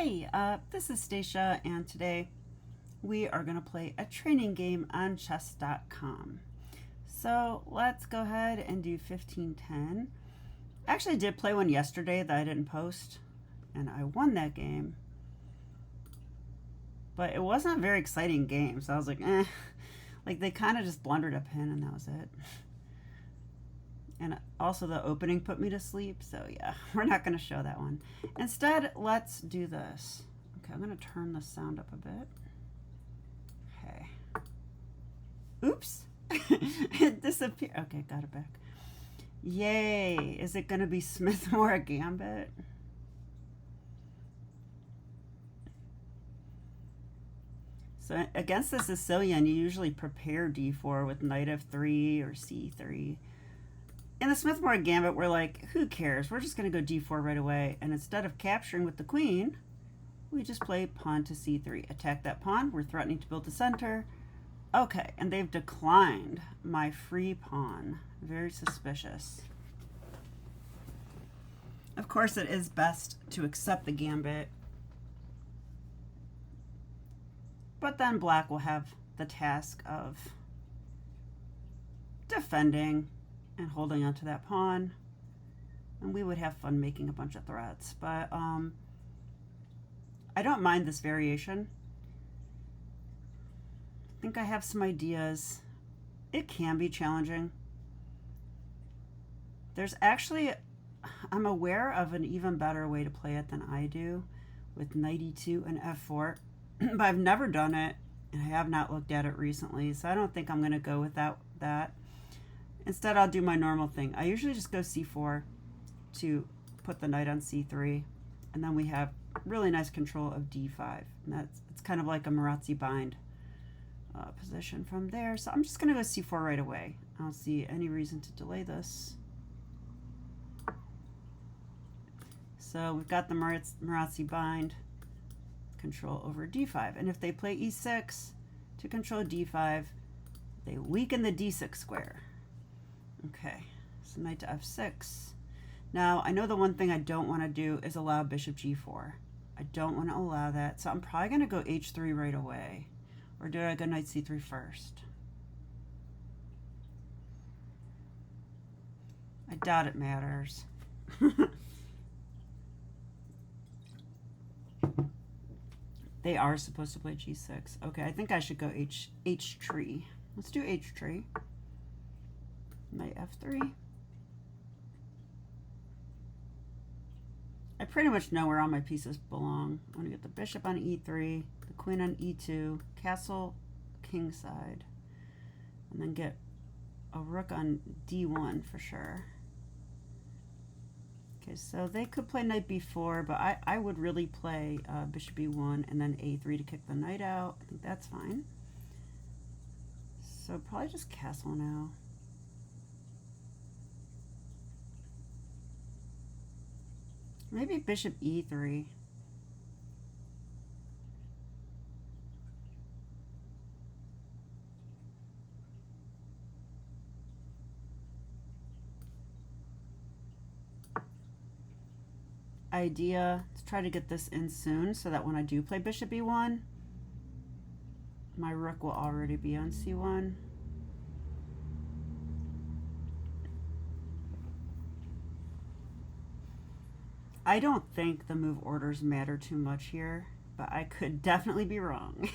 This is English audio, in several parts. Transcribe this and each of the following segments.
Hey, this is Stacia, and today we are going to play a training game on chess.com. So let's go ahead and do 1510. I actually did play one yesterday that I didn't post, and I won that game. But it wasn't a very exciting game, so I was like, eh. Like, they kind of just blundered a pin, and that was it. And also the opening put me to sleep, so yeah, we're not going to show that one. Instead, let's do this. Okay, I'm going to turn the sound up a bit. Okay. Oops. It disappeared. Okay, got it back. Yay. Is it going to be Smith-Morra Gambit? So against the Sicilian, you usually prepare d4 with knight f3 or c3. In the Smith-Morra Gambit, we're like, who cares? We're just going to go d4 right away. And instead of capturing with the queen, we just play pawn to c3. Attack that pawn. We're threatening to build the center. Okay, and they've declined my free pawn. Very suspicious. Of course, it is best to accept the gambit. But then black will have the task of defending and holding onto that pawn, and we would have fun making a bunch of threats. But I don't mind this variation. I think I have some ideas. It can be challenging. There's actually, I'm aware of an even better way to play it than I do, with knight e2 and f4, but I've never done it, and I have not looked at it recently, so I don't think I'm going to go with that. Instead, I'll do my normal thing. I usually just go c4 to put the knight on c3, and then we have really nice control of d5. And it's kind of like a Maroczy Bind position from there. So I'm just going to go c4 right away. I don't see any reason to delay this. So we've got the Maroczy Bind, control over d5. And if they play e6 to control d5, they weaken the d6 square. Okay, so knight to f6. Now, I know the one thing I don't want to do is allow bishop g4. I don't want to allow that, so I'm probably going to go h3 right away. Or do I go knight c3 first? I doubt it matters. They are supposed to play g6. Okay, I think I should go h3. Let's do h3. Knight f3. I pretty much know where all my pieces belong. I'm going to get the bishop on e3, the queen on e2, castle king side, and then get a rook on d1 for sure. Okay, so they could play knight b4, but I would really play bishop e1 and then a3 to kick the knight out. I think that's fine. So probably just castle now. Maybe bishop e3. Idea to try to get this in soon so that when I do play bishop e1, my rook will already be on c1. I don't think the move orders matter too much here, but I could definitely be wrong.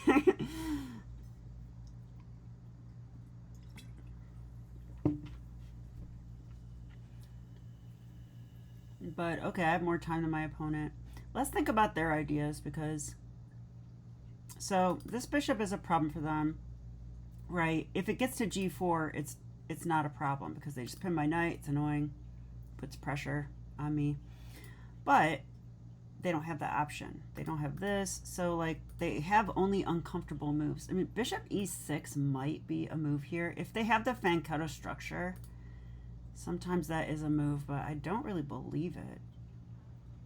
But okay, I have more time than my opponent. Let's think about their ideas, because so this bishop is a problem for them, right? If it gets to g4, it's not a problem because they just pin my knight. It's annoying, puts pressure on me. But they don't have that option. They don't have this. So, like, they have only uncomfortable moves. I mean, bishop e6 might be a move here. If they have the Fanchetto structure, sometimes that is a move, but I don't really believe it.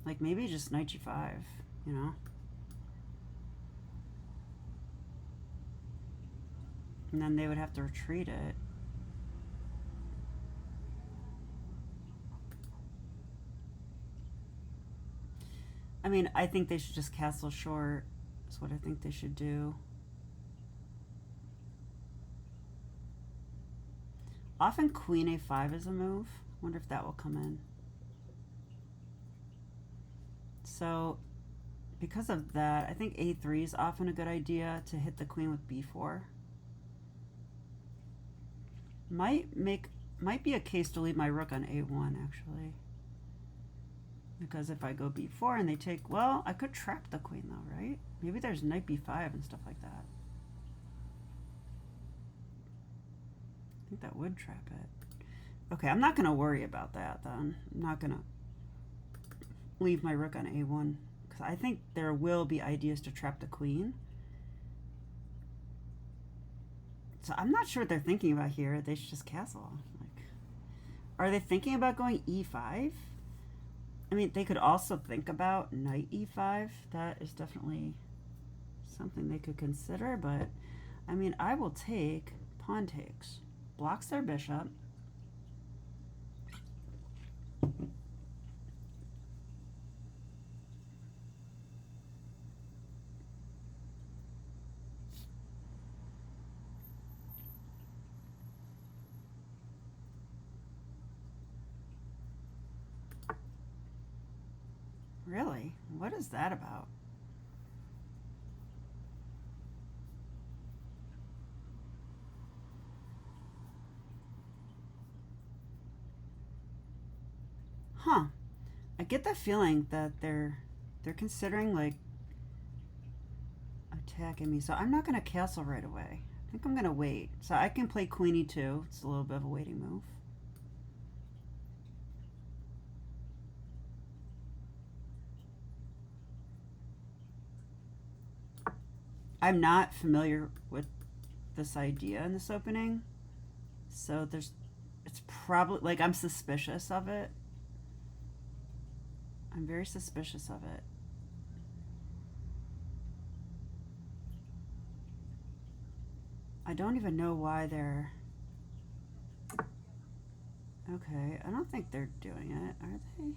Like, maybe just knight g5, you know? And then they would have to retreat it. I mean, I think they should just castle short. Is what I think they should do. Often queen a5 is a move. Wonder if that will come in. So because of that, I think a3 is often a good idea to hit the queen with b4. Might be a case to leave my rook on a1 actually. Because if I go b4 and they take, well, I could trap the queen though, right? Maybe there's knight b5 and stuff like that. I think that would trap it. Okay, I'm not going to worry about that then. I'm not going to leave my rook on a1 because I think there will be ideas to trap the queen. So I'm not sure what they're thinking about here. They should just castle. Like, are they thinking about going e5? I mean, they could also think about knight e5. That is definitely something they could consider, but I mean, I will take pawn takes. Blocks their bishop. Really? What is that about? Huh. I get the feeling that they're considering like attacking me. So I'm not going to castle right away. I think I'm going to wait. So I can play queen e2. It's a little bit of a waiting move. I'm not familiar with this idea in this opening. So it's probably, like, I'm suspicious of it. I'm very suspicious of it. I don't even know why they're... Okay, I don't think they're doing it, are they?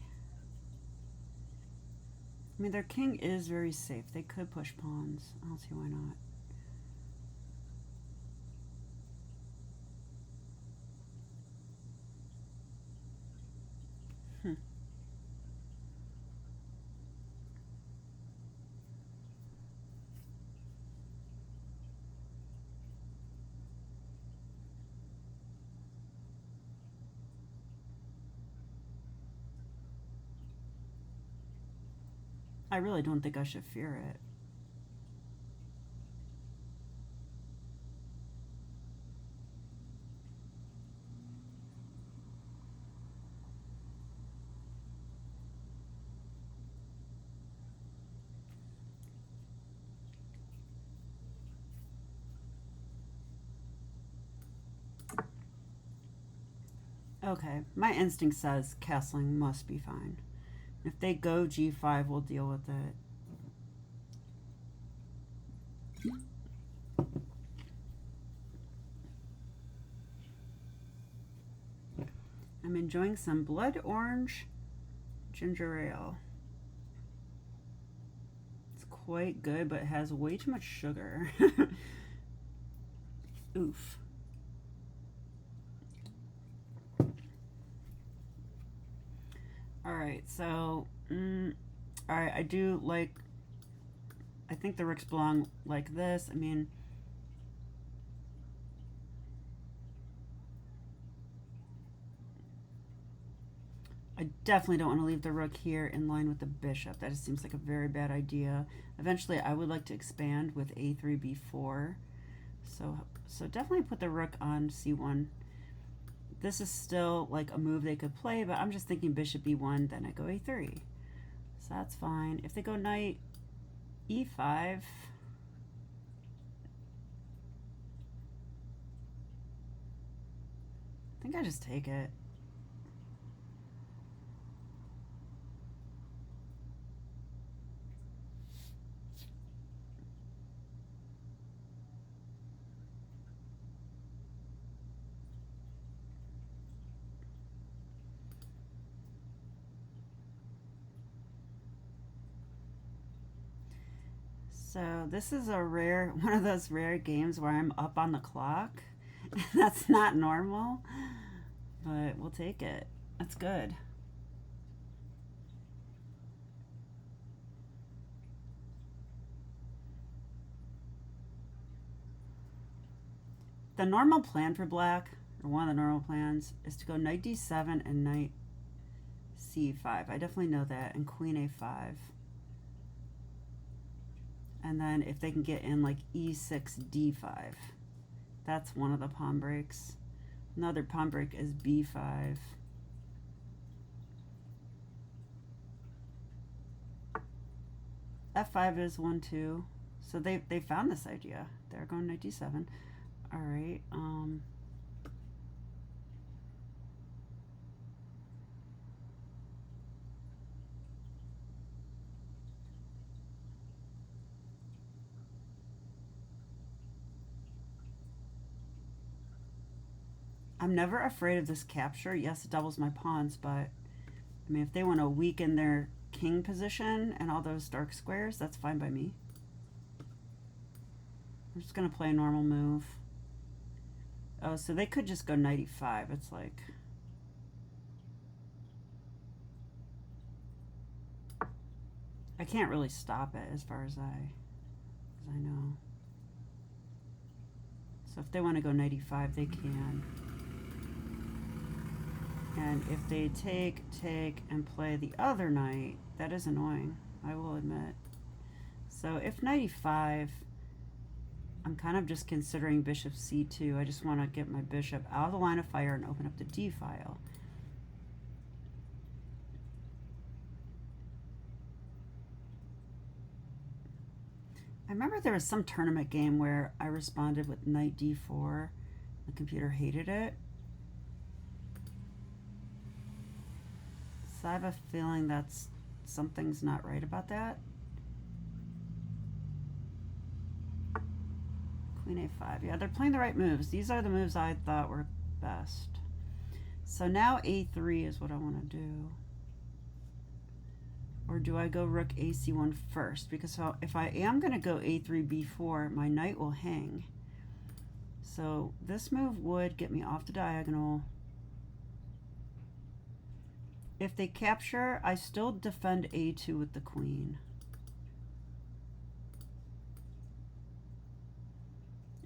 I mean, their king is very safe. They could push pawns. I don't see why not. I really don't think I should fear it. Okay, my instinct says castling must be fine. If they go g5, we'll deal with it. I'm enjoying some blood orange ginger ale. It's quite good, but it has way too much sugar. Oof. Alright, so, alright, I do like, I think the rooks belong like this. I mean, I definitely don't want to leave the rook here in line with the bishop. That just seems like a very bad idea. Eventually, I would like to expand with a3, b4. So definitely put the rook on c1. This is still like a move they could play, but I'm just thinking bishop e1, then I go a3. So that's fine. If they go knight e5, I think I just take it. So this is a rare, one of those rare games where I'm up on the clock. That's not normal, but we'll take it. That's good. The normal plan for black, or one of the normal plans, is to go knight d7 and knight c5. I definitely know that, and queen a5. And then if they can get in like e6, d5. That's one of the pawn breaks. Another pawn break is b5. f5 is 1-2. So they found this idea. They're going knight d7. All right. I'm never afraid of this capture. Yes, it doubles my pawns, but I mean, if they want to weaken their king position and all those dark squares, that's fine by me. I'm just going to play a normal move. Oh, so they could just go knight e5. It's like... I can't really stop it as far as I know. So if they want to go knight e5, they can. And if they take, and play the other knight, that is annoying, I will admit. So if knight e5, I'm kind of just considering bishop c2. I just want to get my bishop out of the line of fire and open up the d file. I remember there was some tournament game where I responded with knight d4. The computer hated it. So I have a feeling that's something's not right about that. Queen a5. Yeah, they're playing the right moves. These are the moves I thought were best. So now a3 is what I want to do. Or do I go rook ac1 first? Because if I am going to go a3, b4, my knight will hang. So this move would get me off the diagonal. If they capture, I still defend a2 with the queen.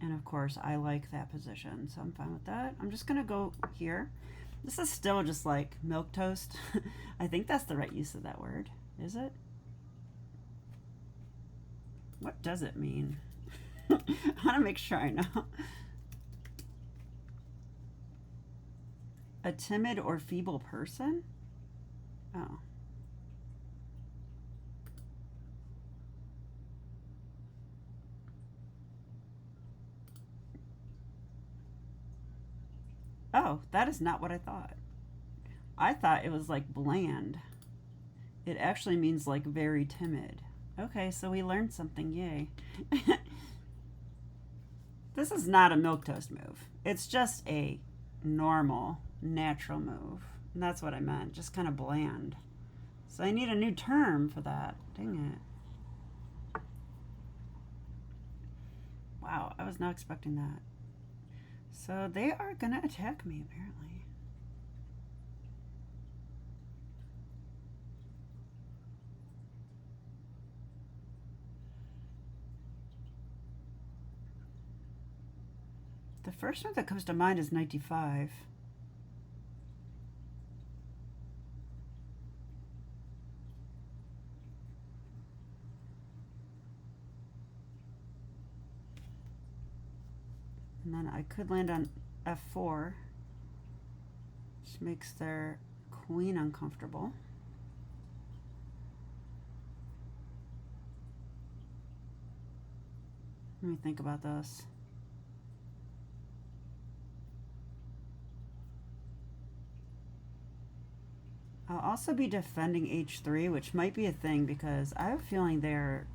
And of course, I like that position, so I'm fine with that. I'm just going to go here. This is still just like milquetoast. I think that's the right use of that word. Is it? What does it mean? I want to make sure I know. A timid or feeble person? Oh. Oh, that is not what I thought. I thought it was like bland. It actually means like very timid. Okay, so we learned something, yay. This is not a milquetoast move. It's just a normal, natural move. And that's what I meant, just kind of bland. So I need a new term for that. Dang it. Wow, I was not expecting that. So they are gonna attack me, apparently. The first one that comes to mind is knight d5. And then I could land on f4, which makes their queen uncomfortable. Let me think about this. I'll also be defending h3, which might be a thing because I have a feeling they're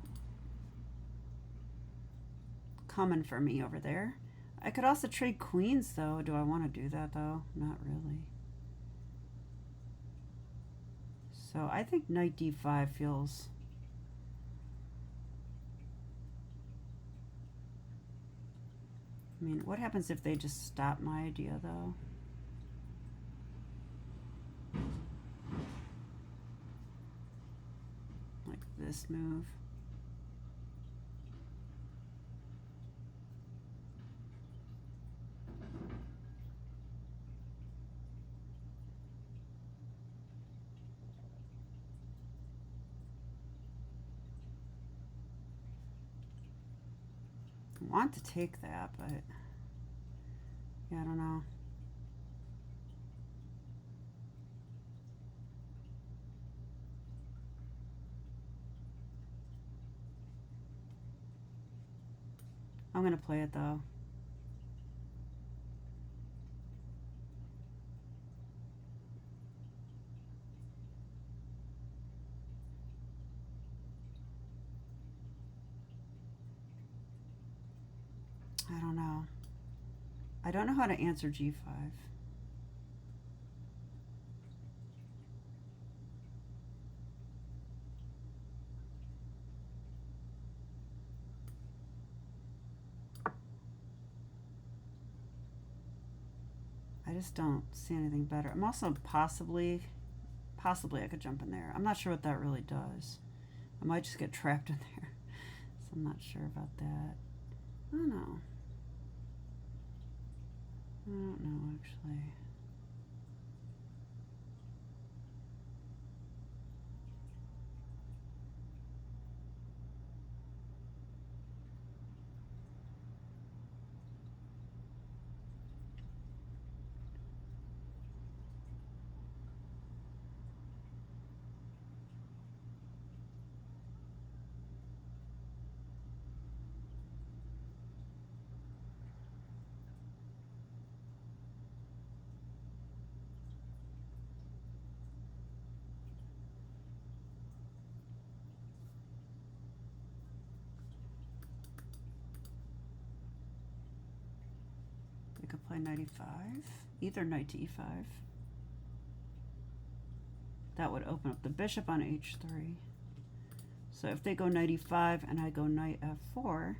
coming for me over there. I could also trade queens, though. Do I want to do that, though? Not really. So I think knight d5 feels I mean, what happens if they just stop my idea, though? Like this move. I want to take that, but yeah, I don't know. I'm going to play it, though. I don't know. I don't know how to answer G5. I just don't see anything better. I'm also possibly I could jump in there. I'm not sure what that really does. I might just get trapped in there. So I'm not sure about that. I don't know. I don't know, actually. They could play knight e5, either knight to e5. That would open up the bishop on h3. So if they go knight e5 and I go knight f4,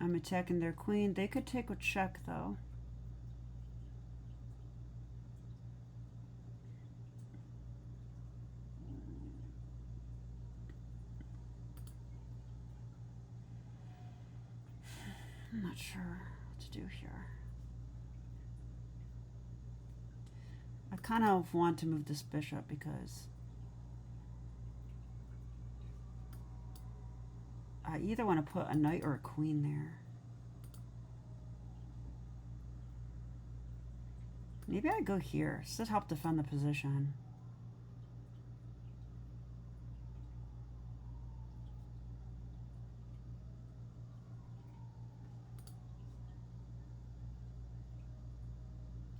I'm attacking their queen. They could take with check, though. I'm not sure what to do here. I kind of want to move this bishop because I either want to put a knight or a queen there. Maybe I go here just to help defend the position.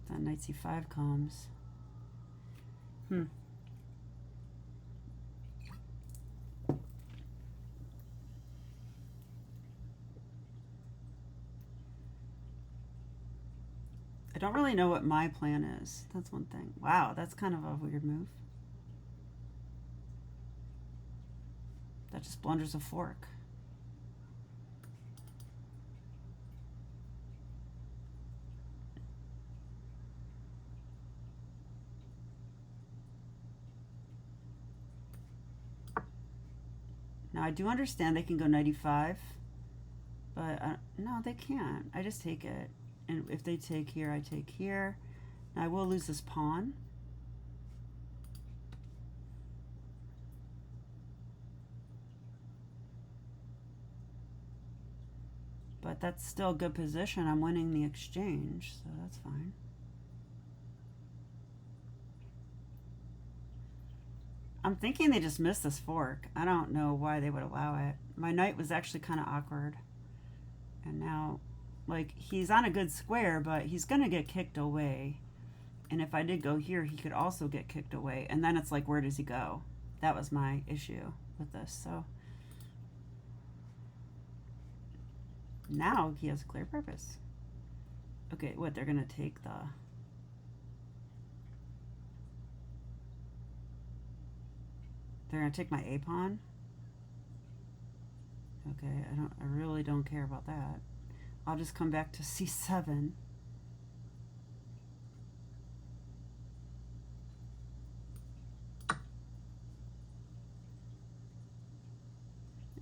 Then knight c5 comes. I don't really know what my plan is. That's one thing. Wow, that's kind of a weird move. That just blunders a fork. Now I do understand they can go knight e5, but no, they can't. I just take it. And if they take here, I take here. Now I will lose this pawn. But that's still a good position. I'm winning the exchange, so that's fine. I'm thinking they just missed this fork. I don't know why they would allow it. My knight was actually kind of awkward. And now, like, he's on a good square, but he's going to get kicked away. And if I did go here, he could also get kicked away. And then it's like, where does he go? That was my issue with this. So now he has a clear purpose. Okay, what, they're going to take the... They're going to take my a pawn. Okay, I really don't care about that. I'll just come back to c7.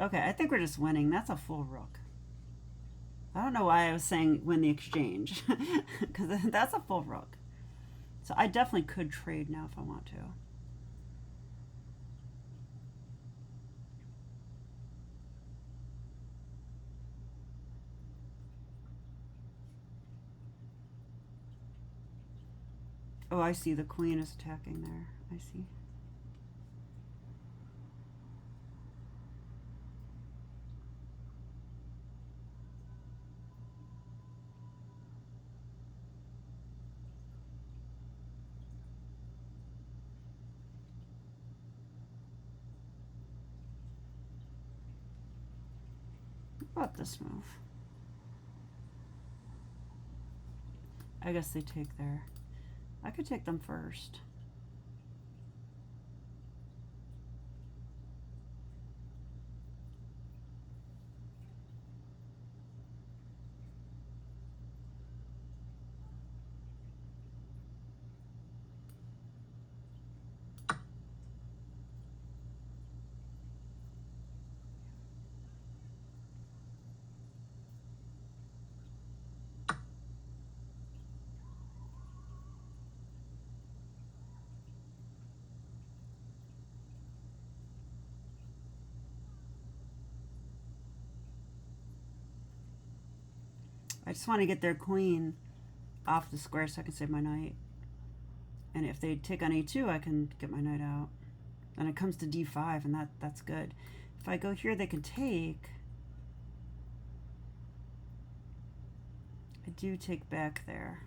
Okay, I think we're just winning. That's a full rook. I don't know why I was saying win the exchange, because that's a full rook. So I definitely could trade now if I want to. Oh, I see. The queen is attacking there. I see. What about this move? I guess they take there. I could take them first. I just want to get their queen off the square so I can save my knight. And if they take on a2, I can get my knight out. And it comes to d5, and that's good. If I go here, they can take. I do take back there.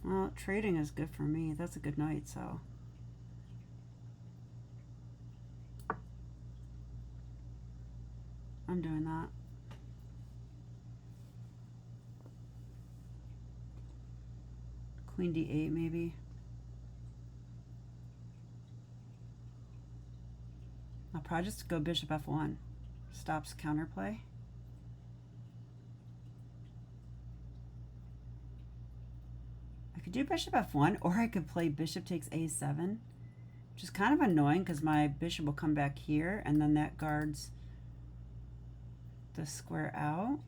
Well, trading is good for me. That's a good knight, so. I'm doing that. Queen d8, maybe. I'll probably just go bishop f1. Stops counterplay. I could do bishop f1, or I could play bishop takes a7, which is kind of annoying because my bishop will come back here, and then that guards the square out.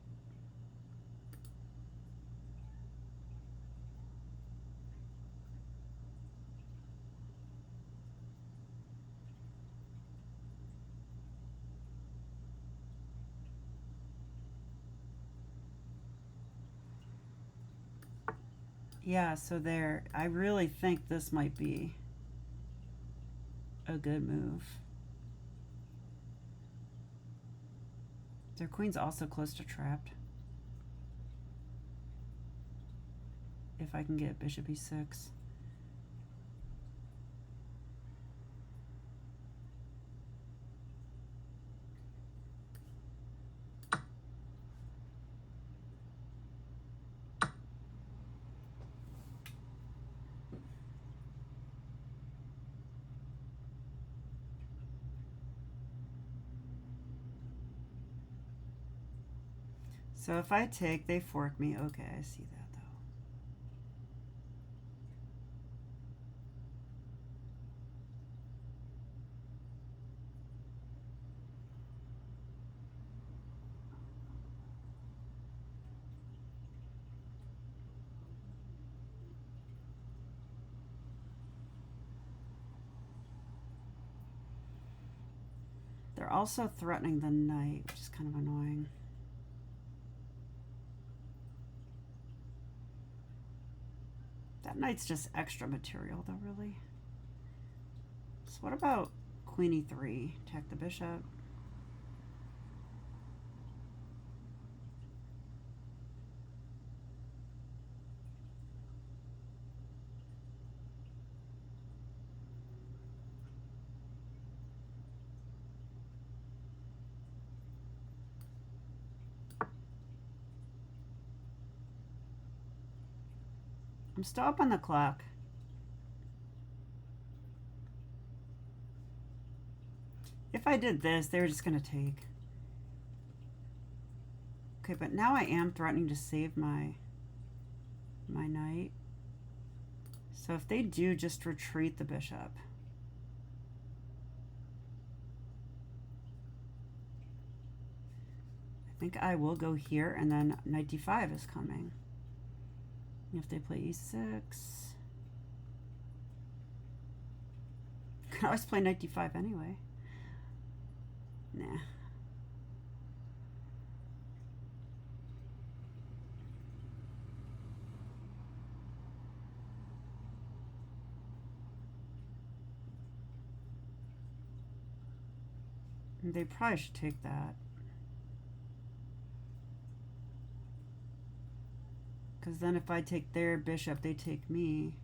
Yeah, so there, I really think this might be a good move. Their queen's also close to trapped. If I can get bishop e6. So if I take, they fork me. Okay, I see that though. They're also threatening the knight, which is kind of annoying. That knight's just extra material though, really. So what about queen e3? Attack the bishop. I'm still up on the clock. If I did this, they were just going to take. Okay, but now I am threatening to save my knight. So if they do just retreat the bishop. I think I will go here, and then knight d5 is coming. If they play e6. Could always play knight d5 anyway. Nah. They probably should take that. Because then if I take their bishop, they take me.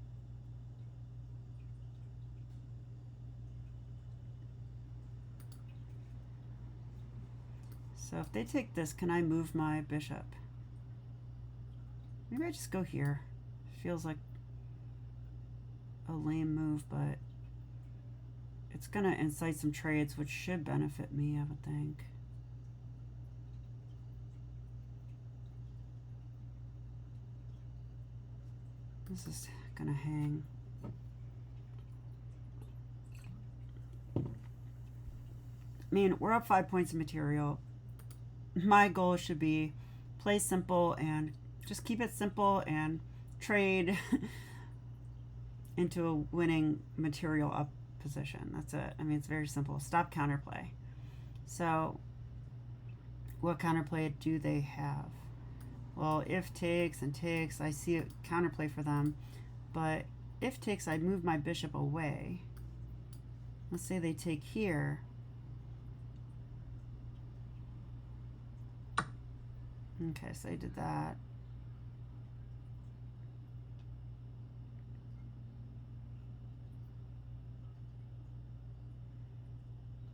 So if they take this, can I move my bishop? Maybe I just go here. Feels like a lame move, but it's going to incite some trades, which should benefit me, I would think. This is going to hang. I mean, we're up 5 points of material. My goal should be play simple and just keep it simple and trade into a winning material up position. That's it. I mean, it's very simple. Stop counterplay. So what counterplay do they have? Well, if takes and takes, I see a counterplay for them. But if takes, I'd move my bishop away. Let's say they take here. Okay, so they did that.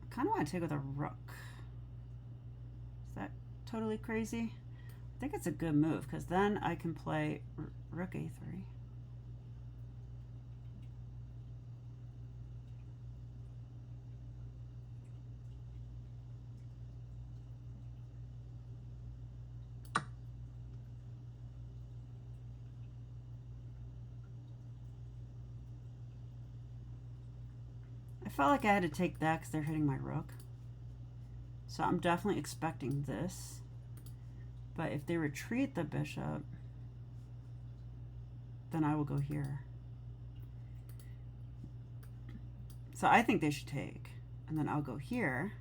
I kind of want to take with a rook. Is that totally crazy? I think it's a good move because then I can play rook a3. I felt like I had to take that because they're hitting my rook. So I'm definitely expecting this. But if they retreat the bishop, then I will go here. So I think they should take. And then I'll go here.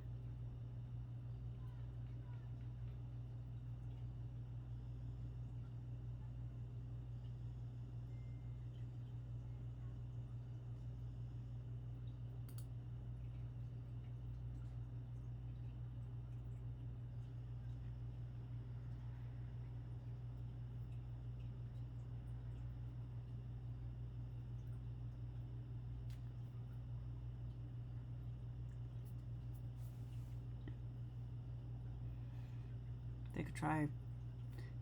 They could try,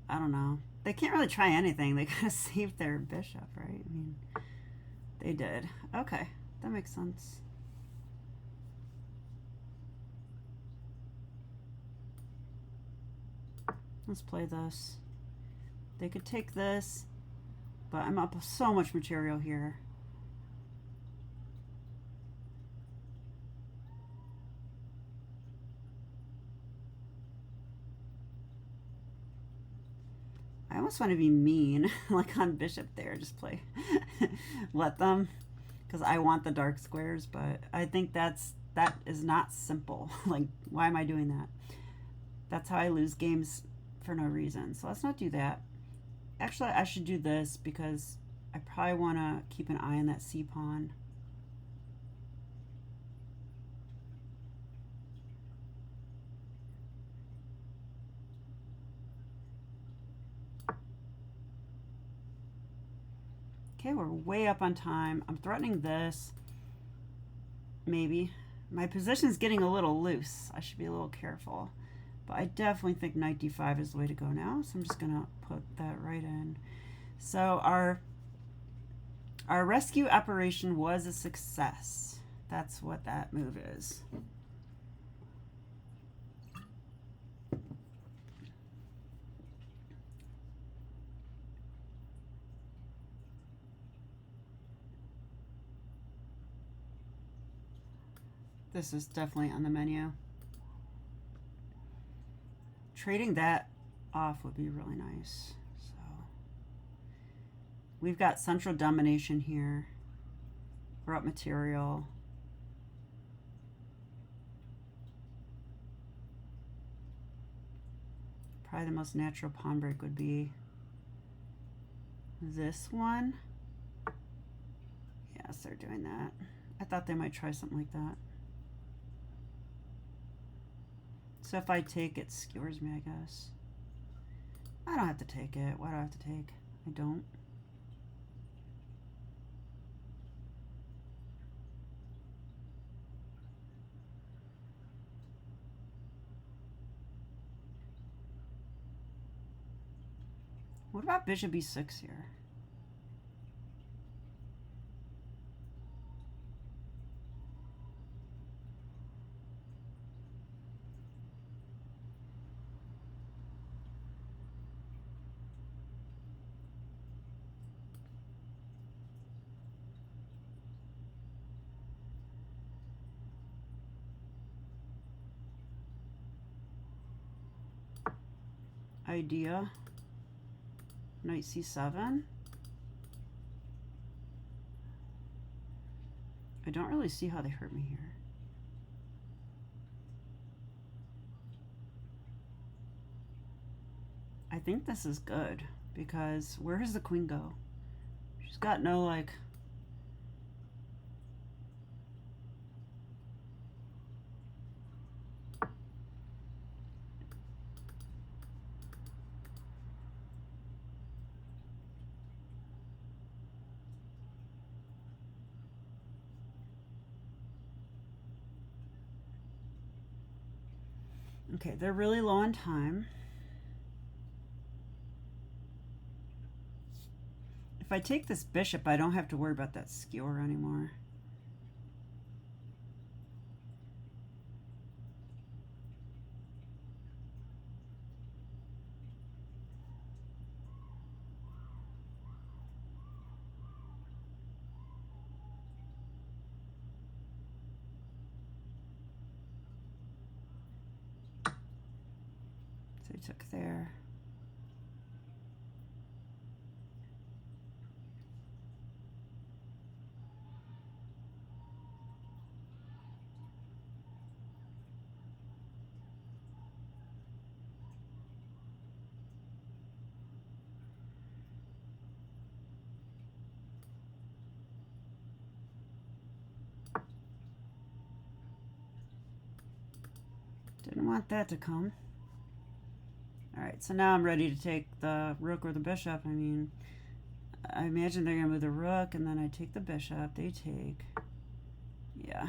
I don't know. They can't really try anything. They gotta save their bishop, right? I mean, they did. Okay, that makes sense. Let's play this. They could take this, but I'm up so much material here. I almost want to be mean, like on bishop there, just play, let them, because I want the dark squares, but I think that is not simple. Like, why am I doing that? That's how I lose games for no reason. So let's not do that. Actually, I should do this because I probably want to keep an eye on that c pawn. Okay, we're way up on time. I'm threatening this. Maybe. My position's getting a little loose. I should be a little careful. But I definitely think knight d5 is the way to go now. So I'm just going to put that right in. So our Our rescue operation was a success. That's what that move is. This is definitely on the menu. Trading that off would be really nice. So we've got central domination here. We're up material. Probably the most natural pawn break would be this one. Yes, they're doing that. I thought they might try something like that. So if I take it, skewers me, I guess. I don't have to take it. Why do I have to take? I don't. What about bishop e6 here? Idea. Knight c7. I don't really see how they hurt me here. I think this is good because where does the queen go? She's got no like... Okay, they're really low on time. If I take this bishop, I don't have to worry about that skewer anymore. So I took there. Didn't want that to come. All right, so now I'm ready to take the rook or the bishop. I mean, I imagine they're gonna move the rook, and then I take the bishop. They take. Yeah.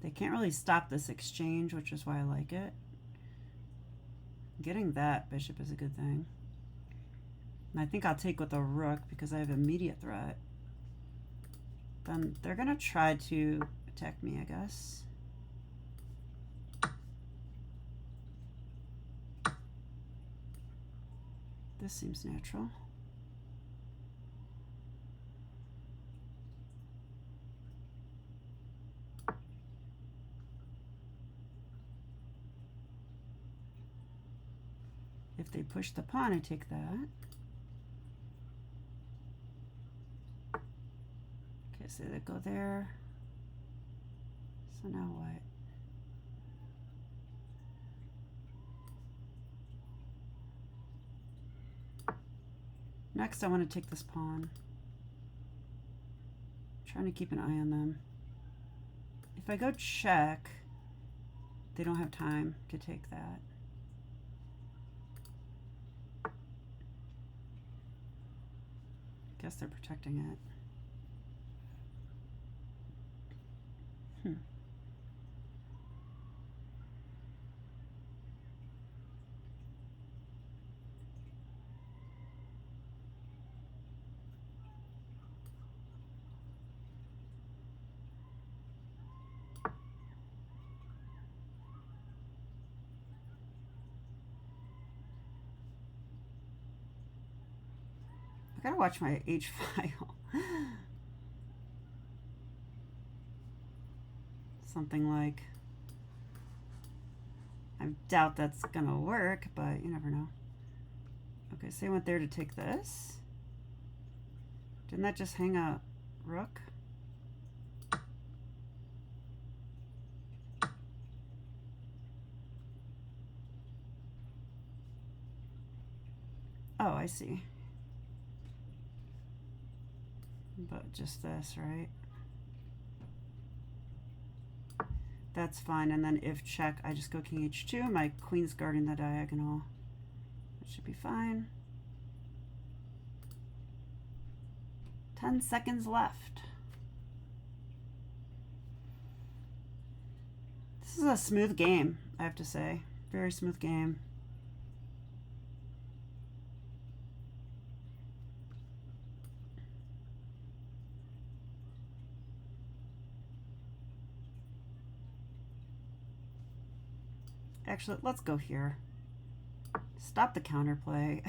They can't really stop this exchange, which is why I like it. Getting that bishop is a good thing. And I think I'll take with a rook because I have immediate threat. Then they're going to try to attack me, I guess. This seems natural. If they push the pawn, I take that. Okay, so they go there. So now what? Next, I want to take this pawn. I'm trying to keep an eye on them. If I go check, they don't have time to take that. Guess they're protecting it. I gotta watch my H file. Something like, I doubt that's gonna work, but you never know. Okay, so they went there to take this. Didn't that just hang a rook? Oh, I see. But just this, right? That's fine. And then if check, I just go king h2. My queen's guarding the diagonal. That should be fine. 10 seconds left. This is a smooth game, I have to say. Very smooth game. Actually, let's go here. Stop the counterplay.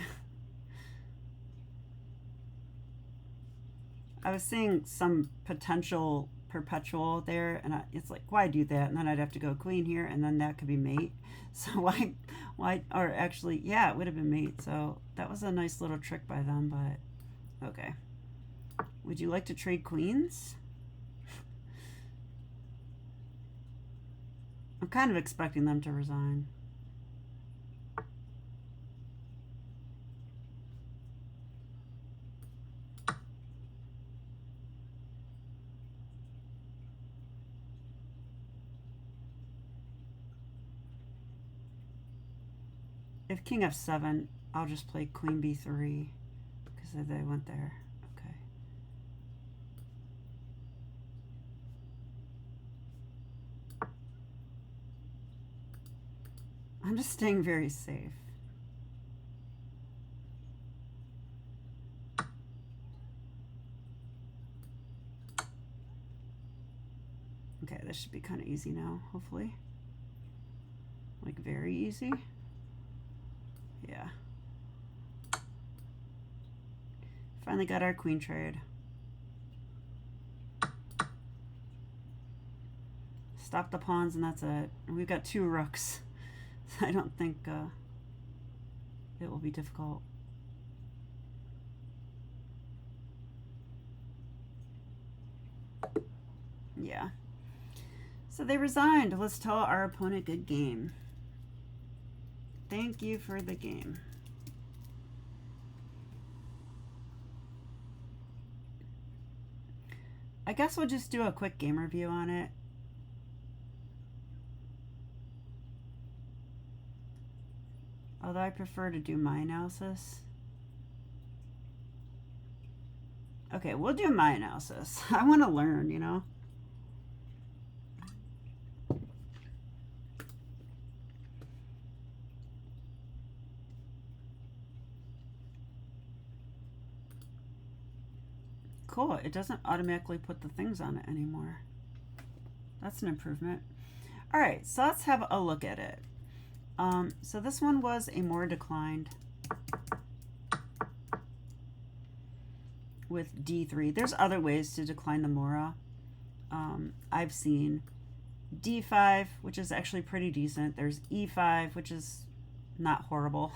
I was seeing some potential perpetual there, and it's like, why do that? And then I'd have to go queen here, and then that could be mate. So why, or actually, yeah, it would have been mate. So that was a nice little trick by them, but okay. Would you like to trade queens? I'm kind of expecting them to resign. If king f7, I'll just play queen b3 because they went there. Okay. I'm just staying very safe. Okay, this should be kind of easy now, hopefully. Like very easy. Yeah. Finally got our queen trade. Stop the pawns and that's it. And we've got 2 rooks. So I don't think it will be difficult. Yeah. So they resigned. Let's tell our opponent good game. Thank you for the game. I guess we'll just do a quick game review on it. Although I prefer to do my analysis. Okay, we'll do my analysis. I want to learn, you know. Cool, it doesn't automatically put the things on it anymore. That's an improvement. All right, so let's have a look at it. So this one was a more declined with D3. There's other ways to decline the Mora. I've seen D5, which is actually pretty decent. There's E5, which is not horrible.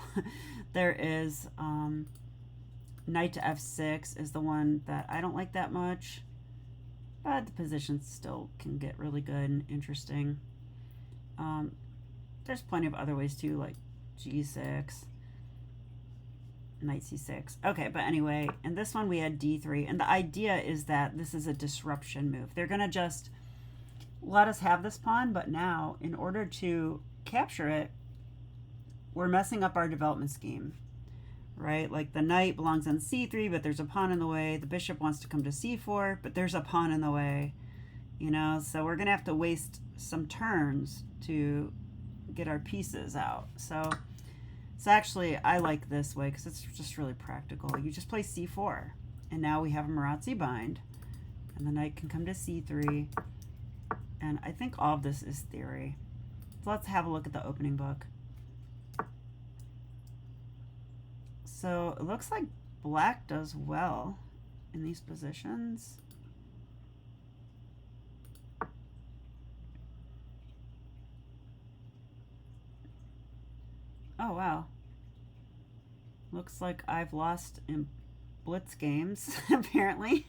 There is Knight to F6 is the one that I don't like that much, but the positions still can get really good and interesting. There's plenty of other ways too, like G6, Knight C6. Okay, but anyway, in this one we had D3, and the idea is that this is a disruption move. They're gonna just let us have this pawn, but now in order to capture it, we're messing up our development scheme, right? Like the knight belongs on c3, but there's a pawn in the way. The bishop wants to come to c4, but there's a pawn in the way, you know? So we're going to have to waste some turns to get our pieces out. So actually, I like this way because it's just really practical. You just play c4, and now we have a Maroczy Bind, and the knight can come to c3, and I think all of this is theory. So let's have a look at the opening book. So it looks like black does well in these positions. Oh, wow. Looks like I've lost in blitz games, apparently.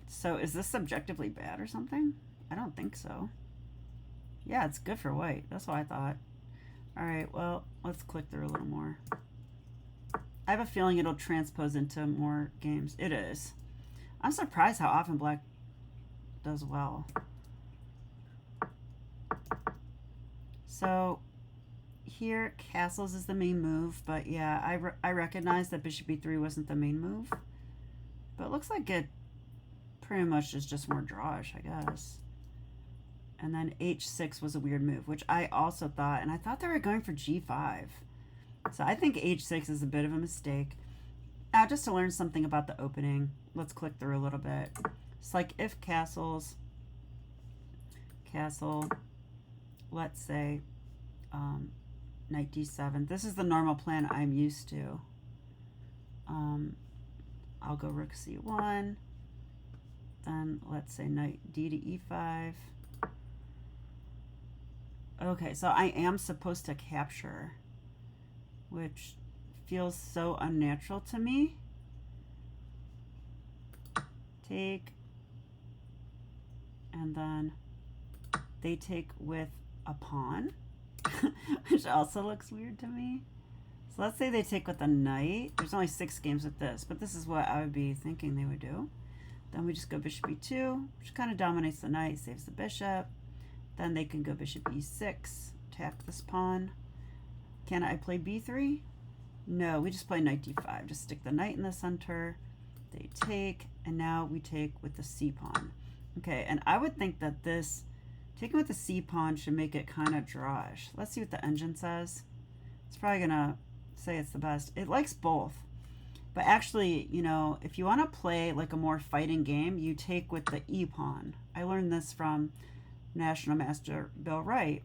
So is this subjectively bad or something? I don't think so. Yeah, it's good for white. That's what I thought. All right, well, let's click through a little more. I have a feeling it'll transpose into more games. It is. I'm surprised how often black does well. So here, castles is the main move, but yeah, I recognize that bishop e3 wasn't the main move. But it looks like it pretty much is just more drawish, I guess. And then h6 was a weird move, which I also thought, and I thought they were going for g5. So I think h6 is a bit of a mistake. Now, just to learn something about the opening, let's click through a little bit. It's like if castle, let's say knight d7. This is the normal plan I'm used to. I'll go rook c1. Then let's say knight d to e5. Okay, so I am supposed to capture, which feels so unnatural to me. Take, and then they take with a pawn, which also looks weird to me. So let's say they take with a knight. There's only 6 games with this, but this is what I would be thinking they would do. Then we just go bishop e2, which kind of dominates the knight, saves the bishop. Then they can go bishop e6, attack this pawn. Can I play b3? No, we just play knight d5. Just stick the knight in the center. They take, and now we take with the c pawn. Okay, and I would think that this taking with the c pawn should make it kind of drawish. Let's see what the engine says. It's probably gonna say it's the best. It likes both. But actually, you know, if you want to play like a more fighting game, you take with the e pawn. I learned this from National Master Bill Wright,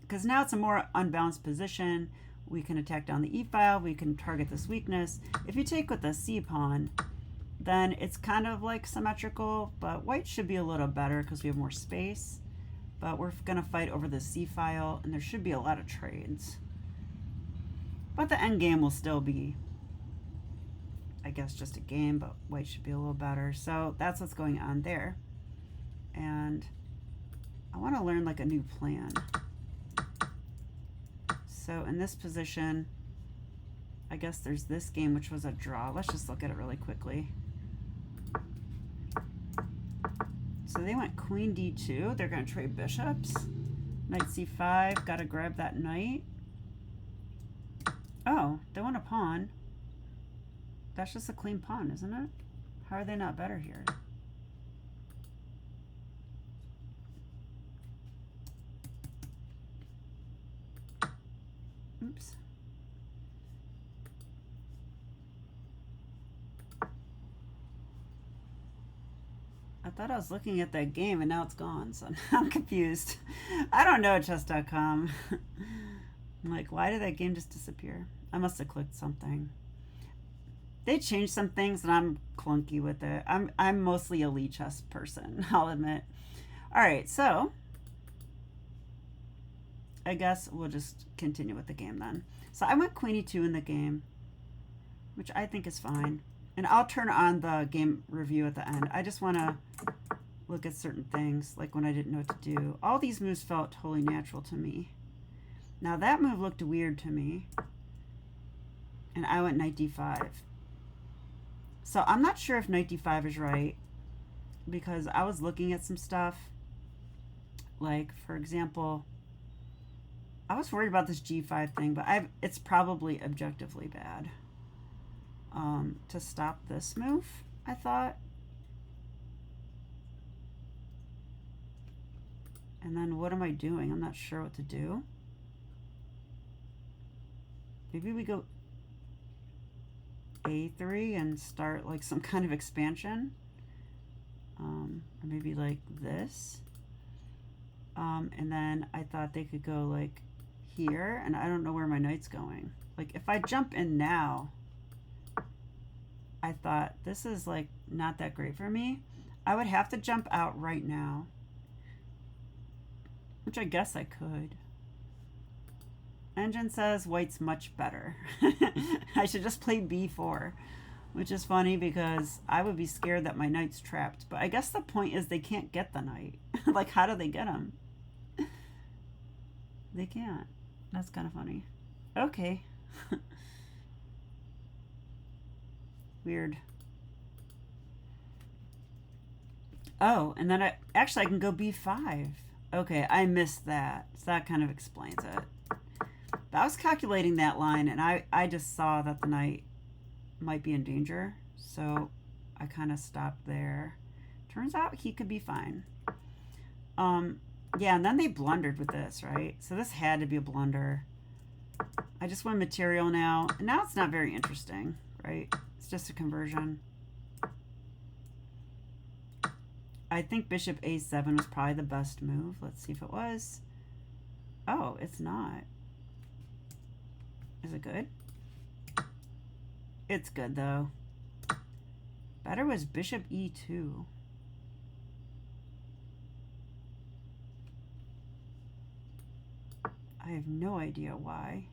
because now it's a more unbalanced position. We can attack down the e file, we can target this weakness. If you take with the c pawn, then it's kind of like symmetrical, but white should be a little better because we have more space. But we're going to fight over the c file, and there should be a lot of trades. But the end game will still be, I guess, just a game, but white should be a little better. So that's what's going on there. And I want to learn like a new plan. So in this position, I guess there's this game, which was a draw. Let's just look at it really quickly. So they went queen d2. They're going to trade bishops. Knight c5. Got to grab that knight. Oh, they want a pawn. That's just a clean pawn, isn't it? How are they not better here? Oops. I thought I was looking at that game and now it's gone, so now I'm confused. I don't know chess.com. I'm like, why did that game just disappear? I must have clicked something. They changed some things and I'm clunky with it. I'm mostly a Lee chess person, I'll admit. All right, so I guess we'll just continue with the game then. So I went queen e2 in the game, which I think is fine. And I'll turn on the game review at the end. I just want to look at certain things, like when I didn't know what to do. All these moves felt totally natural to me. Now that move looked weird to me. And I went knight d5. So I'm not sure if knight d5 is right, because I was looking at some stuff Like, for example, I was worried about this g5 thing, but it's probably objectively bad. To stop this move, I thought. And then what am I doing? I'm not sure what to do. Maybe we go a3 and start like some kind of expansion. Or maybe like this. And then I thought they could go like here, and I don't know where my knight's going. Like if I jump in now, I thought this is like not that great for me. I would have to jump out right now, which I guess I could. Engine says white's much better. I should just play b4, which is funny because I would be scared that my knight's trapped. But I guess the point is they can't get the knight. Like, how do they get him? They can't. That's kind of funny. Okay. Weird. Oh, and then I can go b5. Okay, I missed that. So that kind of explains it. But I was calculating that line, and I just saw that the knight might be in danger. So I kind of stopped there. Turns out he could be fine. Yeah, and then they blundered with this, right? So this had to be a blunder. I just win material now. And now it's not very interesting, right? It's just a conversion. I think bishop a7 was probably the best move. Let's see if it was. Oh, it's not. Is it good? It's good, though. Better was bishop e2. I have no idea why.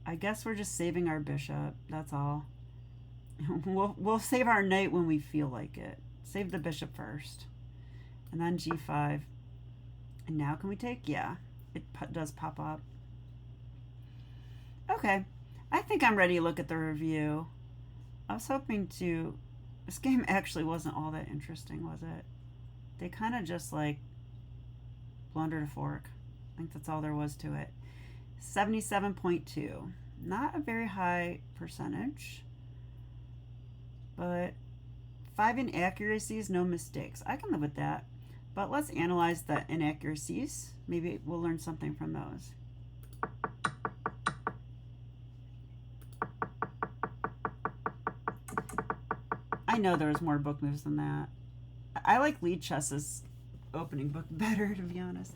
I guess we're just saving our bishop. That's all. We'll save our knight when we feel like it. Save the bishop first. And then g5. And now can we take? Yeah, it does pop up. Okay. I think I'm ready to look at the review. I was hoping to... This game actually wasn't all that interesting, was it? They kind of just, like, blundered a fork. I think that's all there was to it. 77.2. Not a very high percentage. But 5 inaccuracies, no mistakes. I can live with that. But let's analyze the inaccuracies. Maybe we'll learn something from those. I know there's more book moves than that. I like Lead Chess's opening book better, to be honest.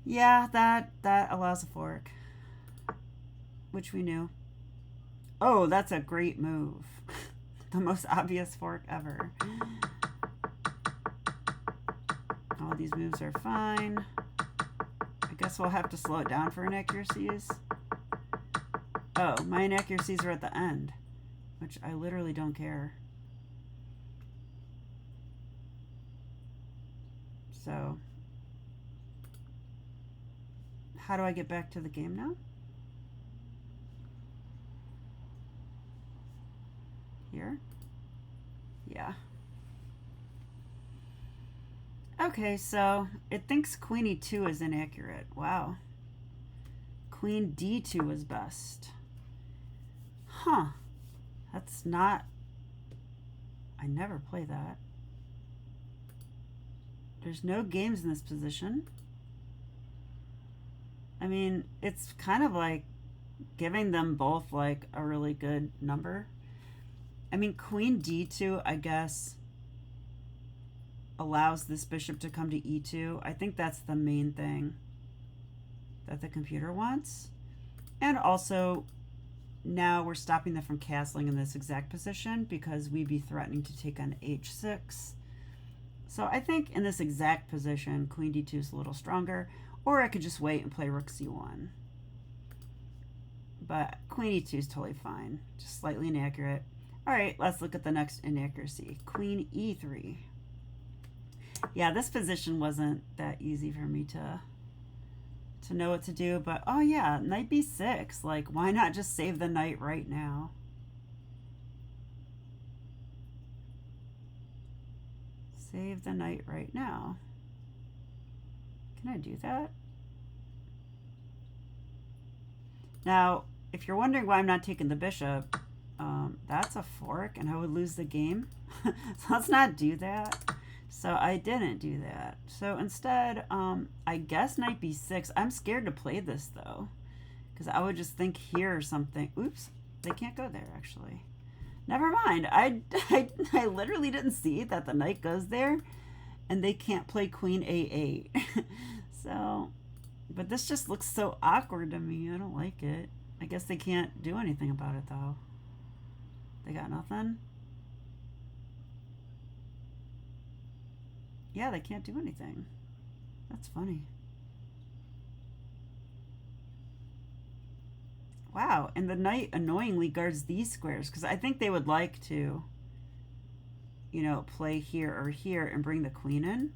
Yeah, that allows a fork, which we knew. Oh, that's a great move. The most obvious fork ever. All these moves are fine. I guess we'll have to slow it down for inaccuracies. Oh, my inaccuracies are at the end, which I literally don't care. So, how do I get back to the game now? Here? Yeah. Okay, so it thinks queen e2 is inaccurate. Wow. Queen d2 is best. Huh. That's not... I never play that. There's no games in this position. I mean, it's kind of like giving them both like a really good number. I mean, queen d2, I guess, allows this bishop to come to e2. I think that's the main thing that the computer wants. And also, now we're stopping them from castling in this exact position because we'd be threatening to take on h6. So I think in this exact position, queen d2 is a little stronger, or I could just wait and play rook c1. But queen e2 is totally fine, just slightly inaccurate. All right, let's look at the next inaccuracy. Queen e3. Yeah, this position wasn't that easy for me to know what to do, but oh yeah, knight b6. Like, why not just save the knight right now? Save the knight right now. Can I do that? Now, if you're wondering why I'm not taking the bishop, that's a fork and I would lose the game. So let's not do that. So I didn't do that. So instead, I guess knight b6. I'm scared to play this though, because I would just think here or something. Oops, they can't go there actually. Never mind. I literally didn't see that the knight goes there and they can't play queen a8. So, but this just looks so awkward to me. I don't like it. I guess they can't do anything about it though. They got nothing. Yeah, they can't do anything. That's funny. Wow, and the knight annoyingly guards these squares because I think they would like to, you know, play here or here and bring the queen in.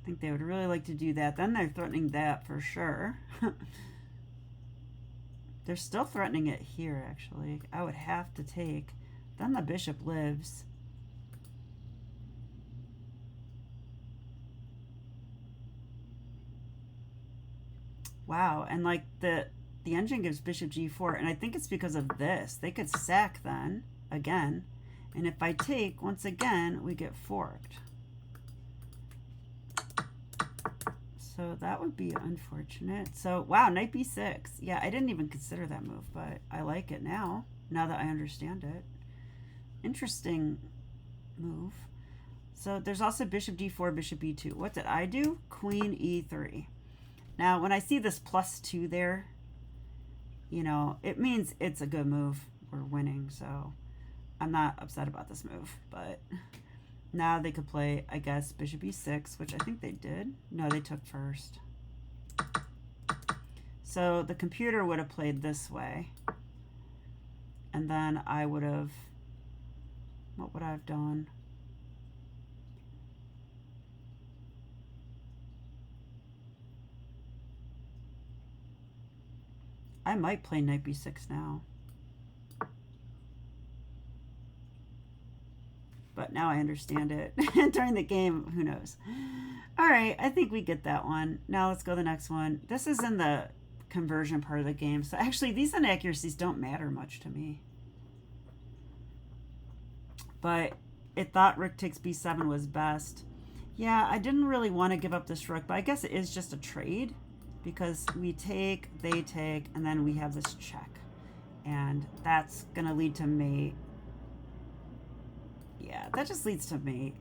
I think they would really like to do that. Then they're threatening that for sure. They're still threatening it here, actually. I would have to take. Then the bishop lives. Wow, and like the engine gives bishop g4, and I think it's because of this. They could sack then, again, and if I take, once again, we get forked. So that would be unfortunate. So, wow, knight b6. Yeah, I didn't even consider that move, but I like it now that I understand it. Interesting move. So there's also bishop d4, bishop e2. What did I do? Queen e3. Now, when I see this +2 there, you know, it means it's a good move. We're winning, so I'm not upset about this move, but now they could play, I guess, bishop e6, which I think they did. No, they took first. So the computer would have played this way. And then I would have, what would I have done? I might play knight b6 now. But now I understand it. During the game, who knows? All right, I think we get that one. Now let's go to the next one. This is in the conversion part of the game. So actually, these inaccuracies don't matter much to me. But it thought rook takes b7 was best. Yeah, I didn't really want to give up this rook, but I guess it is just a trade. Because we take, they take, and then we have this check. And that's going to lead to mate. Yeah, that just leads to mate.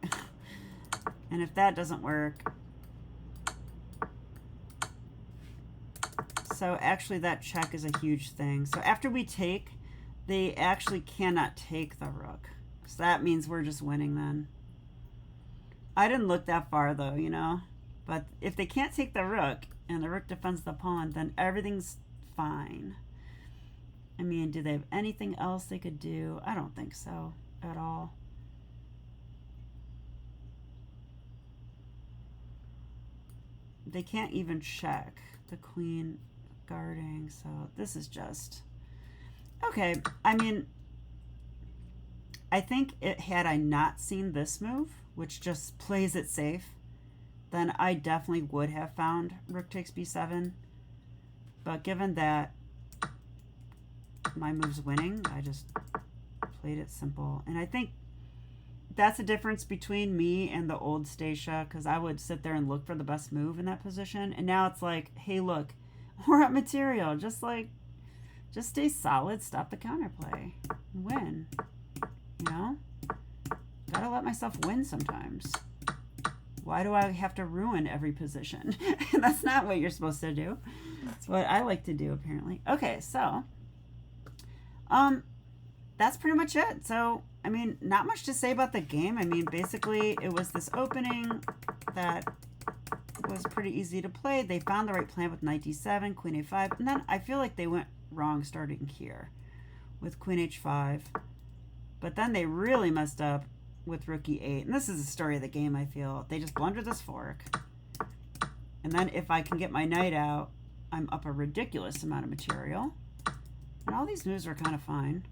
And if that doesn't work... So actually that check is a huge thing. So after we take, they actually cannot take the rook. So that means we're just winning then. I didn't look that far though, you know. But if they can't take the rook, and the rook defends the pawn, then everything's fine. I mean, do they have anything else they could do? I don't think so at all. They can't even check the queen guarding, so this is just... Okay, I mean, I think had I not seen this move, which just plays it safe, then I definitely would have found rook takes b7. But given that my move's winning, I just played it simple. And I think that's the difference between me and the old Stacia, because I would sit there and look for the best move in that position. And now it's like, hey, look, we're at material. Just stay solid, stop the counterplay, and win. You know? Gotta let myself win sometimes. Why do I have to ruin every position? That's not what you're supposed to do. It's what I like to do, apparently. Okay, so that's pretty much it. So, I mean, not much to say about the game. I mean, basically, it was this opening that was pretty easy to play. They found the right plan with knight d7, queen a5, and then I feel like they went wrong starting here with queen h5. But then they really messed up with rook e8. And this is the story of the game, I feel. They just blunder this fork. And then if I can get my knight out, I'm up a ridiculous amount of material. And all these moves are kind of fine.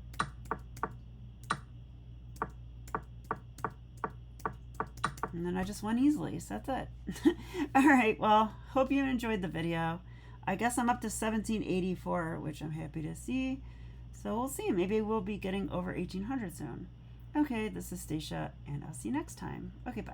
And then I just won easily, so that's it. All right, well, hope you enjoyed the video. I guess I'm up to 1784, which I'm happy to see. So we'll see. Maybe we'll be getting over 1800 soon. Okay, this is Stacia, and I'll see you next time. Okay, bye.